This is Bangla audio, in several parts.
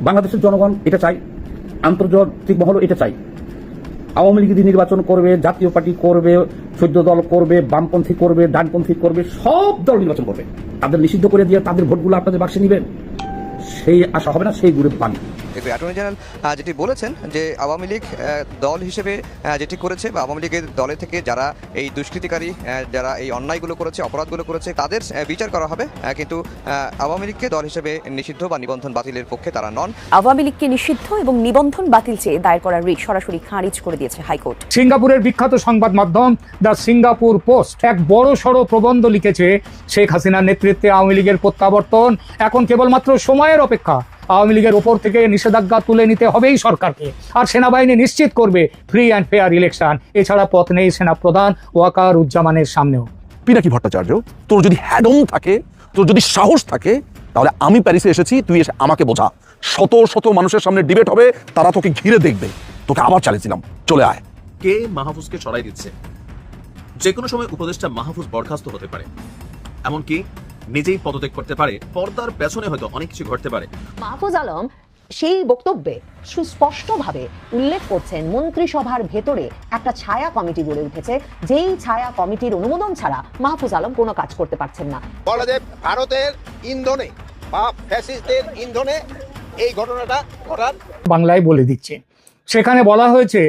বাংলাদেশের জনগণ এটা চাই, আন্তর্জাতিক মহল এটা চাই। আওয়ামী লীগ নির্বাচন করবে, জাতীয় পার্টি করবে, 14 দল করবে, বামপন্থী করবে, ডানপন্থী করবে, সব দল নির্বাচন করবে। তাদের নিষিদ্ধ করে দিয়ে তাদের ভোটগুলো আপনাদের বাক্সে নেবেন, সেই আশা হবে না, সেই গ্রুপ বানি। অ্যাটর্নি জেনারেল যেটি বলেছেন যে আওয়ামী লীগ দল হিসেবে যেটি করেছে বা আওয়ামী লীগের দলে থেকে যারা এই দুষ্কৃতিকারী, যারা এই অন্যায়গুলো করেছে, অপরাধগুলো করেছে, তাদের বিচার করা হবে, কিন্তু আওয়ামী লীগকে দল হিসেবে নিষিদ্ধ বা নিবন্ধন বাতিলের পক্ষে তারা নন। আওয়ামী লীগকে নিষিদ্ধ এবং নিবন্ধন বাতিল চেয়ে দায়ের করা রিট সরাসরি খারিজ করে দিয়েছে হাইকোর্ট। সিঙ্গাপুরের বিখ্যাত সংবাদ মাধ্যম দ্য সিঙ্গাপুর পোস্ট এক বড় সড়ো প্রবন্ধ লিখেছে, শেখ হাসিনার নেতৃত্বে আওয়ামী লীগের প্রত্যাবর্তন এখন কেবলমাত্র সময়ের অপেক্ষা। আওয়ামী লীগের ওপর থেকে নিষেধাজ্ঞা তুলে নিতে হবেই সরকারকে, আর সেনাবাহিনী নিশ্চিত করবে ফ্রি অ্যান্ড ফেয়ার ইলেকশন। এছাড়া পথ নেই সেনাপ্রধান ওয়াকারুজ্জামানের সামনেও। পিনাকি ভট্টাচার্য, তোর যদি হ্যাডম থাকে, তোর যদি সাহস থাকে, তাহলে আমি প্যারিসে এসেছি, তুই এসে আমাকে বোঝা। শত শত মানুষের সামনে ডিবেট হবে, তারা তোকে ঘিরে দেখবে, তোকে আবার চালিয়েছিলাম, চলে আয়। কে মাহফুজকে সরাই দিচ্ছে? যে কোনো সময় উপদেষ্টা মাহফুজ বরখাস্ত হতে পারে, এমনকি নিজেই পদত্যাগ করতে পারে। পর্দার পেছনে হয়তো অনেক কিছু ঘটতে পারে। মাহফুজ আলম সেই বক্তব্যে সুস্পষ্টভাবে উল্লেখ করছেন মন্ত্রিসভার ভেতরে একটা ছায়া কমিটি গড়ে উঠেছে, যেই ছায়া কমিটির অনুমোদন ছাড়া মাহফুজ আলম কোনো কাজ করতে পারছেন না। বলা যায় ভারতের ইন্ধনে বা ফ্যাসিস্টদের ইন্ধনে এই ঘটনাটা ঘটার বাংলায় বলে দিচ্ছে। সেখানে বলা হয়েছে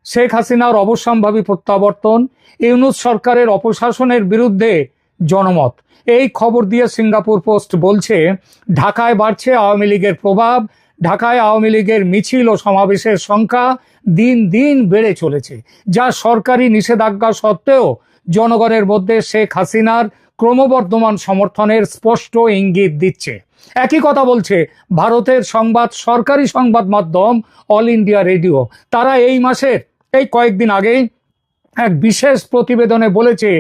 শেখ হাসিনার অবশ্যম্ভাবী প্রত্যাবর্তন, ইউনূস সরকারের অপশাসনের বিরুদ্ধে জনমত। এই খবর দিয়ে সিঙ্গাপুর পোস্ট বলছে, ঢাকায় বাড়ছে আওয়ামী লীগের প্রভাব, ঢাকায় আওয়ামী লীগের মিছিল ও সমাবেশের সংখ্যা দিন দিন বেড়ে চলেছে, যা সরকারি নিষেধাজ্ঞা সত্ত্বেও জনগণের মধ্যে শেখ হাসিনার ক্রমবর্ধমান সমর্থনের স্পষ্ট ইঙ্গিত দিচ্ছে। একই কথা বলছে ভারতের সরকারি সংবাদ মাধ্যম অল ইন্ডিয়া রেডিও। তারা এই মাসের কয়েকদিন আগেই এক বিশেষ প্রতিবেদনে বলেছে,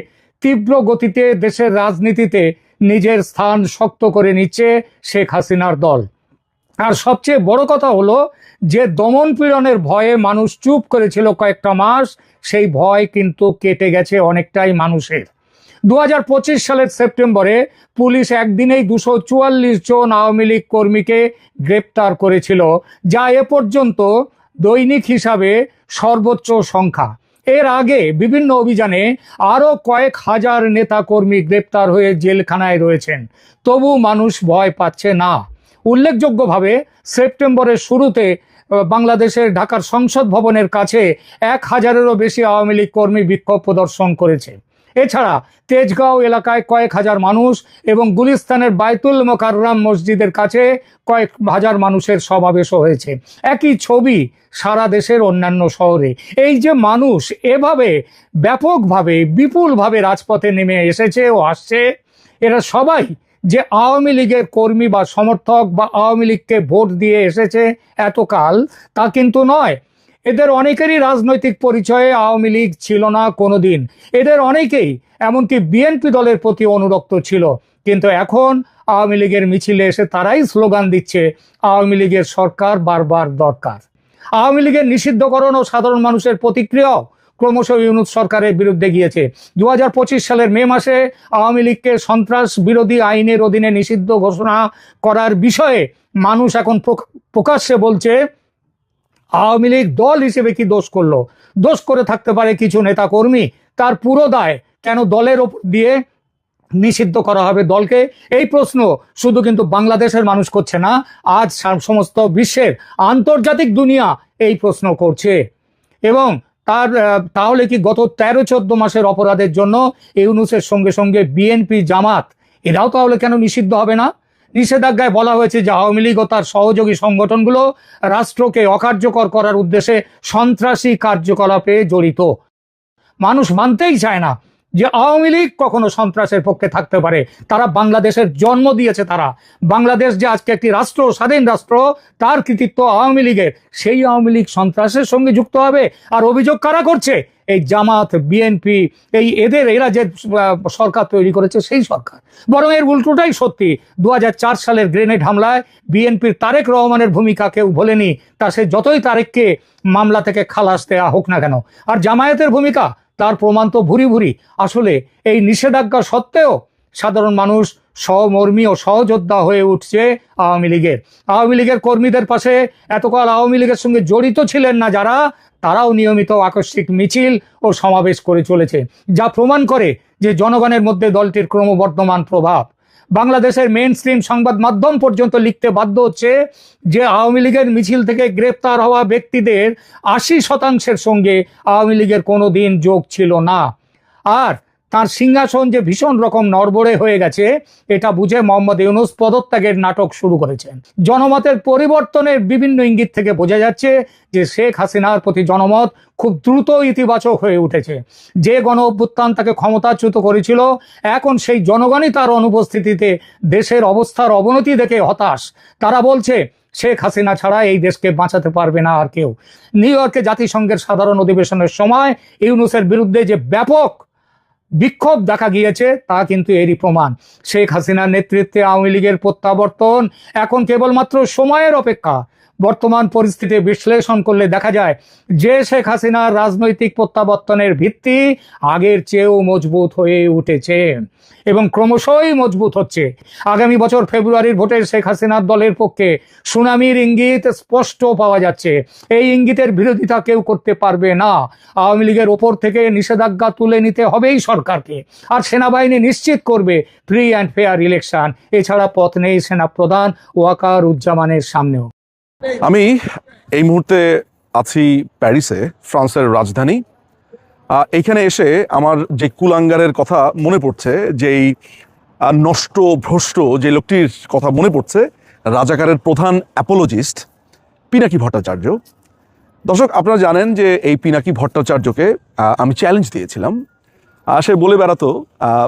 তীব্র গতিতে দেশের রাজনীতিতে নিজের স্থান শক্ত করে নিচ্ছে শেখ হাসিনার দল। আর সবচেয়ে বড় কথা হলো যে দমন পীড়নের ভয়ে মানুষ চুপ করেছিল কয়েকটা মাস, সেই ভয় কিন্তু কেটে গেছে অনেকটাই মানুষের। 2025 সালের সেপ্টেম্বরে পুলিশ একদিনেই 244 জন আওয়ামী লীগ কর্মীকে গ্রেপ্তার করেছিল, যা এ পর্যন্ত দৈনিক হিসাবে সর্বোচ্চ সংখ্যা। এর আগে বিভিন্ন অভিযানে আরও কয়েক হাজার নেতা কর্মী গ্রেপ্তার হয়ে জেলখানায় রয়েছেন, তবু মানুষ ভয় পাচ্ছে না। উল্লেখযোগ্যভাবে সেপ্টেম্বরের শুরুতে বাংলাদেশের ঢাকার সংসদ ভবনের কাছে 1000-এরও বেশি আওয়ামী লীগ কর্মী বিক্ষোভ প্রদর্শন করেছে। এছাড়া তেজগাঁও এলাকায় কয়েক হাজার মানুষ এবং গুলিস্তানের বাইতুল মোকাররম মসজিদের কাছে কয়েক হাজার মানুষের সমাবেশও হয়েছে। একই ছবি সারা দেশের অন্যান্য শহরে। এই যে মানুষ এভাবে ব্যাপকভাবে বিপুলভাবে রাজপথে নেমে এসেছে ও আসছে, এরা সবাই যে আওয়ামী লীগের কর্মী বা সমর্থক বা আওয়ামী লীগকে ভোট দিয়ে এসেছে এতকাল, তা কিন্তু নয়। এদের অনেকেরই রাজনৈতিক পরিচয়ে আওয়ামী লীগ ছিল না কোনোদিন। এদের অনেকেই এমনকি বিএনপি দলের প্রতি অনুরক্ত ছিল, কিন্তু এখন আওয়ামী লীগের মিছিলে এসে তারাই স্লোগান দিচ্ছে আওয়ামী লীগের সরকার বারবার দরকার। আওয়ামী লীগের নিষিদ্ধকরণ ও সাধারণ মানুষের প্রতিক্রিয়াও ক্রমশ ইউনূস সরকারের বিরুদ্ধে গিয়েছে। 2025 সালের মে মাসে আওয়ামী লীগকে সন্ত্রাস বিরোধী আইনের অধীনে নিষিদ্ধ ঘোষণা করার বিষয়ে মানুষ এখন প্রকাশ্যে বলছে, আওয়ামী লীগ দল হিসেবে কি দোষ করলো? দোষ করে থাকতে পারে কিছু নেতা কর্মী, তার পুরো দায় কেন দলের ওপর দিয়ে নিষিদ্ধ করা হবে দলকে? এই প্রশ্ন শুধু কিন্তু বাংলাদেশের মানুষ করছে না, আজ সমস্ত বিশ্বের আন্তর্জাতিক দুনিয়া এই প্রশ্ন করছে। এবং তাহলে কি গত 13-14 মাসের অপরাধের জন্য ইউনূসের সঙ্গে সঙ্গে বিএনপি, জামাত এরাও তাহলে কেন নিষিদ্ধ হবে না? নিষেধাজ্ঞায় বলা হয়েছে যে আওয়ামী লীগ ও তার সহযোগী সংগঠনগুলো রাষ্ট্রকে অকার্যকর করার উদ্দেশ্যে সন্ত্রাসী কার্যকলাপে জড়িত। মানুষ মানতেই চায় না যে আওয়ামী লীগ কখনো সন্ত্রাসের পক্ষে থাকতে পারে। তারা বাংলাদেশের জন্ম দিয়েছে, তারা বাংলাদেশ যে আজকে একটি রাষ্ট্র, স্বাধীন রাষ্ট্র, তার কৃতিত্ব আওয়ামী লীগের। সেই আওয়ামী লীগ সন্ত্রাসের সঙ্গে যুক্ত হবে? আর অভিযোগ কারা করছে? এই জামাত, বিএনপি, এরা যে সরকার তৈরি করেছে সেই সরকার। বরং এর উল্টোটাই সত্যি। 2004 সালের গ্রেনেড হামলায় বিএনপির তারেক রহমানের ভূমিকা কেউ ভোলেনি, তা সে যতই তারেককে মামলা থেকে খালাস দেয়া হোক না কেন। আর জামায়াতের ভূমিকা, তার প্রমাণ তো ভুরি ভুরি। আসলে এই নিষেধাজ্ঞা সত্ত্বেও সাধারণ মানুষ সহমর্মী ও সহযোদ্ধা হয়ে উঠছে আওয়ামী লীগের। আওয়ামী লীগের কর্মীদের পাশে এতকাল আওয়ামী লীগের সঙ্গে জড়িত ছিলেন না যারা, তারাও নিয়মিত আকস্মিক মিছিল ও সমাবেশ করে চলেছে, যা প্রমাণ করে যে জনগণের মধ্যে দলটির ক্রমবর্ধমান প্রভাব। বাংলাদেশের মেইন স্ট্রিম সংবাদ মাধ্যম পর্যন্ত লিখতে বাধ্য হচ্ছে যে আওয়ামী লীগের মিছিল থেকে গ্রেপ্তার হওয়া ব্যক্তিদের 80% সঙ্গে আওয়ামী লীগের কোনো দিন যোগ ছিল না। আর তার সিংহাসন যে ভীষণ রকম নড়বড়ে হয়ে গেছে, এটা বুঝে মোহাম্মদ ইউনূস পদত্যাগের নাটক শুরু করেছেন। জনমতের পরিবর্তনের বিভিন্ন ইঙ্গিত থেকে বোঝা যাচ্ছে যে শেখ হাসিনার প্রতি জনমত খুব দ্রুত ইতিবাচক হয়ে উঠেছে। যে গণ অভ্যুত্থান তাকে ক্ষমতাচ্যুত করেছিল, এখন সেই জনগণই তার অনুপস্থিতিতে দেশের অবস্থার অবনতি দেখে হতাশ। তারা বলছে শেখ হাসিনা ছাড়া এই দেশকে বাঁচাতে পারবে না আর কেউ। নিউ ইয়র্কে জাতিসংঘের সাধারণ অধিবেশনের সময় ইউনূসের বিরুদ্ধে যে ব্যাপক বিক্ষোভ দেখা গিয়েছে তা কিন্তু এরই প্রমাণ। শেখ হাসিনার নেতৃত্বে আওয়ামী লীগের প্রত্যাবর্তন এখন কেবলমাত্র সময়ের অপেক্ষা। বর্তমান পরিস্থিতি বিশ্লেষণ করলে দেখা যায় যে শেখ হাসিনার রাজনৈতিক প্রত্যাবর্তনের ভিত্তি আগের চেয়েও মজবুত হয়ে উঠেছে এবং ক্রমশই মজবুত হচ্ছে। আগামী বছর ফেব্রুয়ারির ভোটে শেখ হাসিনার দলের পক্ষে সুনামির ইঙ্গিত স্পষ্ট পাওয়া যাচ্ছে। এই ইঙ্গিতের বিরোধিতা কেউ করতে পারবে না। আওয়ামী লীগের ওপর থেকে নিষেধাজ্ঞা তুলে নিতে হবেই সরকারকে, আর সেনাবাহিনী নিশ্চিত করবে ফ্রি অ্যান্ড ফেয়ার ইলেকশন। এছাড়া পথ নেই সেনাপ্রধান ওয়াকারুজ্জামানের সামনেও। আমি এই মুহূর্তে আছি প্যারিসে, ফ্রান্সের রাজধানী। এইখানে এসে আমার যে কুলাঙ্গারের কথা মনে পড়ছে, যেই নষ্ট ভ্রষ্ট যে লোকটির কথা মনে পড়ছে, রাজাকারের প্রধান অ্যাপোলজিস্ট পিনাকি ভট্টাচার্য। দর্শক, আপনারা জানেন যে এই পিনাকি ভট্টাচার্যকে আমি চ্যালেঞ্জ দিয়েছিলাম। সে বলে বেড়াতো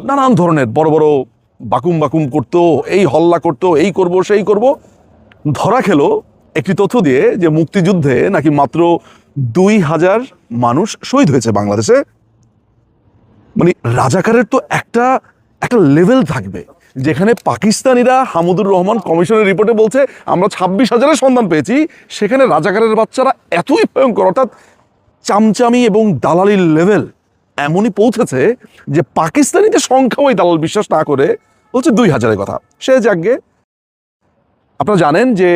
নানান ধরনের বড় বড় বাকুম বাকুম করতো, এই হল্লা করতো, এই করব সেই করব। ধরা খেলো একটি তথ্য দিয়ে যে মুক্তিযুদ্ধে নাকি মাত্র 2000 মানুষ শহীদ হয়েছে বাংলাদেশে। মানে রাজাকারের তো একটা লেভেল থাকবে, যেখানে পাকিস্তানিরা হামুদুর রহমান কমিশনের রিপোর্টে বলছে আমরা 26,000-এর সন্ধান পেয়েছি, সেখানে রাজাকারের বাচ্চারা এতই ভয়ঙ্কর, অর্থাৎ চামচামি এবং দালালির লেভেল এমনই পৌঁছেছে যে পাকিস্তানিদের সংখ্যা ওই দালাল বিশ্বাস না করে বলছে 2000-এর কথা। সে যাকে আপনারা জানেন যে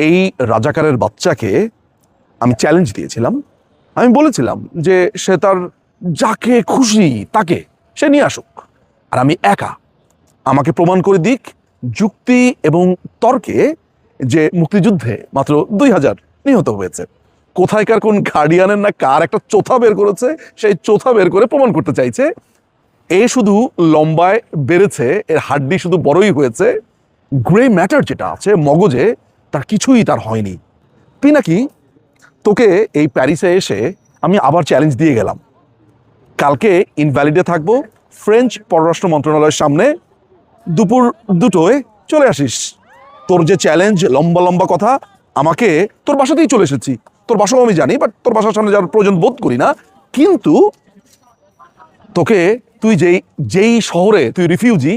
এই রাজাকারের বাচ্চাকে আমি চ্যালেঞ্জ দিয়েছিলাম। আমি বলেছিলাম যে সে তার যাকে খুশি তাকে সে নিয়ে আসুক, আর আমি একা, আমাকে প্রমাণ করে দিক যুক্তি এবং তর্কে যে মুক্তিযুদ্ধে মাত্র 2000 নিহত হয়েছে। কোথায়কার কোন গার্ডিয়ানের না কার একটা চোথা বের করেছে, সেই চোথা বের করে প্রমাণ করতে চাইছে এ শুধু লম্বায় বেড়েছে, এর হাড্ডি শুধু বড়ই হয়েছে, গ্রে ম্যাটার যেটা আছে মগজে তার কিছুই তার হয়নি। পিনাকি, তোকে এই প্যারিসে এসে আমি আবার চ্যালেঞ্জ দিয়ে গেলাম, কালকে ইনভ্যালিডে থাকবো, ফ্রেঞ্চ পররাষ্ট্র মন্ত্রণালয়ের সামনে দুপুর 2টোয় চলে আসিস। তোর যে চ্যালেঞ্জ, লম্বা লম্বা কথা, আমাকে তোর বাসাতেই চলে এসেছি, তোর বাসাও আমি জানি, বাট তোর বাসার সামনে যাওয়ার প্রয়োজন বোধ করি না। কিন্তু তোকে যেই শহরে তুই রিফিউজি,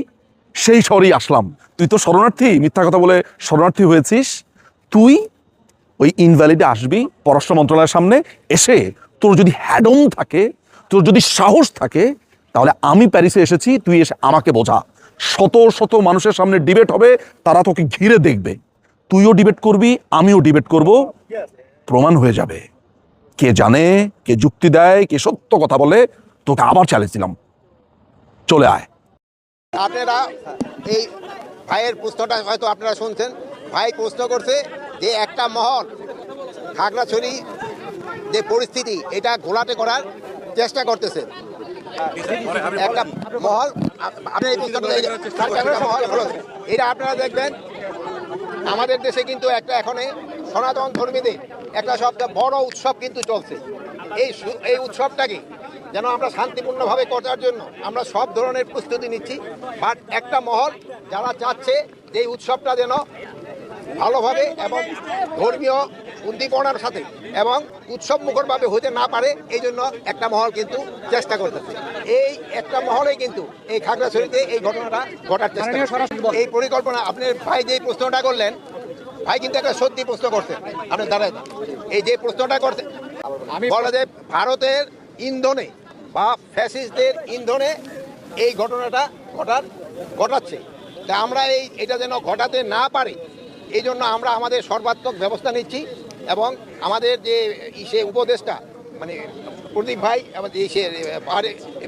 সেই শহরেই আসলাম। তুই তো শরণার্থী, মিথ্যা কথা বলে শরণার্থী হয়েছিস। তুই ওই ইনভ্যালিডে আসবি পররাষ্ট্র মন্ত্রণালয়ের সামনে এসে, তোর যদি হ্যাডম থাকে, তোর যদি সাহস থাকে, তাহলে আমি প্যারিসে এসেছি, তুই এসে আমাকে বোঝা। শত শত মানুষের সামনে ডিবেট হবে, তারা তোকে ঘিরে দেখবে, তুইও ডিবেট করবি, আমিও ডিবেট করব, প্রমাণ হয়ে যাবে কে জানে, কে যুক্তি দেয়, কে সত্য কথা বলে। তোকে আবার চ্যালেঞ্জ দিলাম, চলে আয়। আপনারা এই ভাইয়ের প্রশ্নটা হয়তো আপনারা শুনছেন, ভাই প্রশ্ন করছে যে একটা মহল খাগড়াছড়ি যে পরিস্থিতি এটা ঘোলাটে করার চেষ্টা করতেছে। একটা মহল, আপনি এই প্রশ্নটা এটা আপনারা দেখবেন আমাদের দেশে কিন্তু একটা এখন সনাতন ধর্মীদের একটা সবচেয়ে বড় উৎসব কিন্তু চলছে। এই উৎসবটাকে যেন আমরা শান্তিপূর্ণভাবে করার জন্য আমরা সব ধরনের প্রস্তুতি নিচ্ছি। বাট একটা মহল যারা চাচ্ছে যে এই উৎসবটা যেন ভালোভাবে এবং ধর্মীয় উদ্দীপনার সাথে এবং উৎসব মুখরভাবে হতে না পারে, এই জন্য একটা মহল কিন্তু চেষ্টা করতেছে। এই একটা মহলে কিন্তু এই খাগড়াছড়িতে এই ঘটনাটা ঘটার চেষ্টা। এই পরিকল্পনা আপনার ভাই যে প্রশ্নটা করলেন, ভাই কিন্তু একটা সত্যি প্রশ্ন করছেন, আপনি দাঁড়ায় এই যে প্রশ্নটা করছেন, বলা যায় ভারতের ইন্ধনে বা ফ্যাসিস্টদের ইন্ধনে এই ঘটনাটা ঘটাচ্ছে। তাই আমরা এটা যেন ঘটাতে না পারে এই জন্য আমরা আমাদের সর্বাত্মক ব্যবস্থা নিচ্ছি এবং আমাদের যে সে উপদেষ্টা মানে প্রদীপ ভাই আমাদের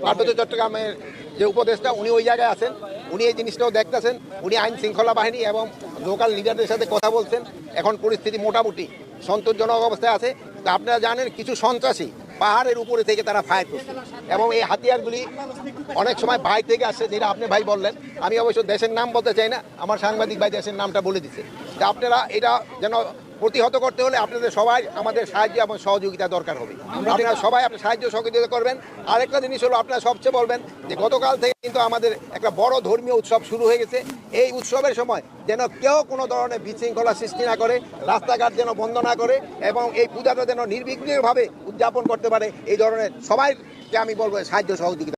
পার্বত্য চট্টগ্রামের যে উপদেষ্টা উনি ওই জায়গায় আছেন, উনি এই জিনিসটাও দেখতেছেন, উনি আইন শৃঙ্খলা বাহিনী এবং লোকাল লিডারদের সাথে কথা বলছেন। এখন পরিস্থিতি মোটামুটি সন্তোষজনক অবস্থায় আছে। তা আপনারা জানেন কিছু সন্ত্রাসী পাহাড়ের উপরে থেকে তারা ফায়ার করছে এবং এই হাতিয়ারগুলি অনেক সময় বাইরে থেকে আসছে, যেটা আপনি ভাই বললেন। আমি অবশ্য দেশের নাম বলতে চাই না, আমার সাংবাদিক ভাই দেশের নামটা বলে দিচ্ছে। তা আপনারা এটা যেন প্রতিহত করতে হলে আপনাদের সবাই আমাদের সাহায্য এবং সহযোগিতা দরকার হবে। আপনারা সবাই আপনার সাহায্য সহযোগিতা করবেন। আরেকটা জিনিস হলো আপনারা সবচেয়ে বলবেন যে গতকাল থেকে কিন্তু আমাদের একটা বড় ধর্মীয় উৎসব শুরু হয়ে গেছে। এই উৎসবের সময় যেন কেউ কোনো ধরনের বিশৃঙ্খলা সৃষ্টি না করে, রাস্তাঘাট যেন বন্ধ না করে এবং এই পূজাটা যেন নির্বিঘ্নভাবে উদযাপন করতে পারে, এই ধরনের সবাইকে আমি বলবো সাহায্য সহযোগিতা।